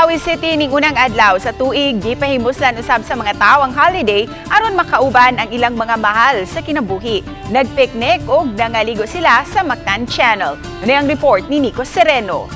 Mandawi City ning unang adlaw sa tuig gipahimuslan usab sa mga tawo ang holiday aron makauban ang ilang mga mahal sa kinabuhi. Nagpiknik ug nangaligo sila sa Mactan Channel. Ano ang report ni Nico Sereno?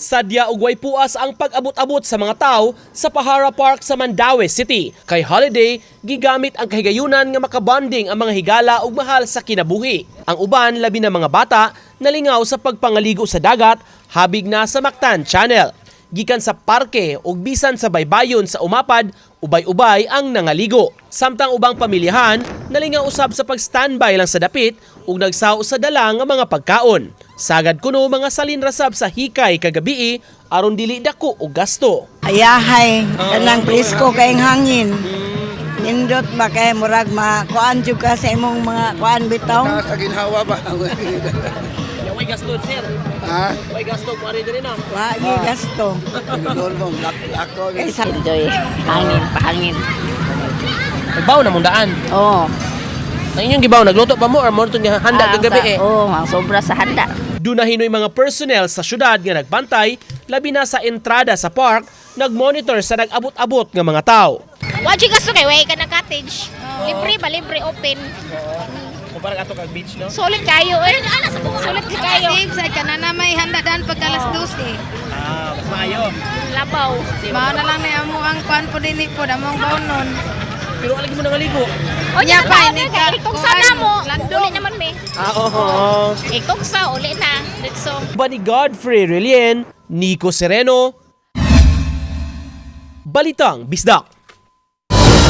Sadya ug way puas ang pag-abot-abot sa mga tao sa Pahara Park sa Mandawi City. Kay holiday, gigamit ang kahigayunan nga makabanding ang mga higala ug mahal sa kinabuhi. Ang uban, labi na mga bata, nalingaw sa pagpangaligo sa dagat, habig na sa Mactan Channel. Gikan sa parke ug bisan sa baybayon sa umapad, ubay-ubay ang nangaligo. Samtang ubang pamilyahan, nalingaw usab sa pag-standby lang sa dapit ug nagsaw sa dala nga mga pagkaon. Sagad kuno mga salinrasab sa hikay kagabi aron dili dako og gasto. Ayahay, kanang presko kayong hangin. Nindot ba kay murag makuan jud ka sa imong mga kuan bitaw? Sa ginhawa ba? Way gasto sir. Ha? Way gasto pare diri na. Wa gyud gasto. Pinudol mo, lakto. Kay sa Enjoy. Hangin, pahangin. Nagbaw na mong daan. Oo. Ang inyong gibaw nagluto pa mo or mo handa kagabi Oo, ang sobra sa handa. Dunahinoy mga personnel sa syudad nga nagbantay, labi na sa entrada sa park, nagmonitor sa nag-abot-abot nga mga tao. Wajig gasto kay way ka na cottage. Libre ba, libre open. Kumpara ato kag beach, no? Sulit kayo eh. Sulit kayo. Sa kanana may handaan pag alas 12. Ah, mas maayo. Labaw. Mao na lang ni amo ang kuan po dinhi po among bawnon. Pero alagi mo nangaligo. O Nya nya pa, pa ni ni ka- Itong sana mo. Landong. Uli naman me. Oo. Itong sa uli na. Ditso. Ba ni Godfrey Relien, Nico Sereno, Balitang Bisdak.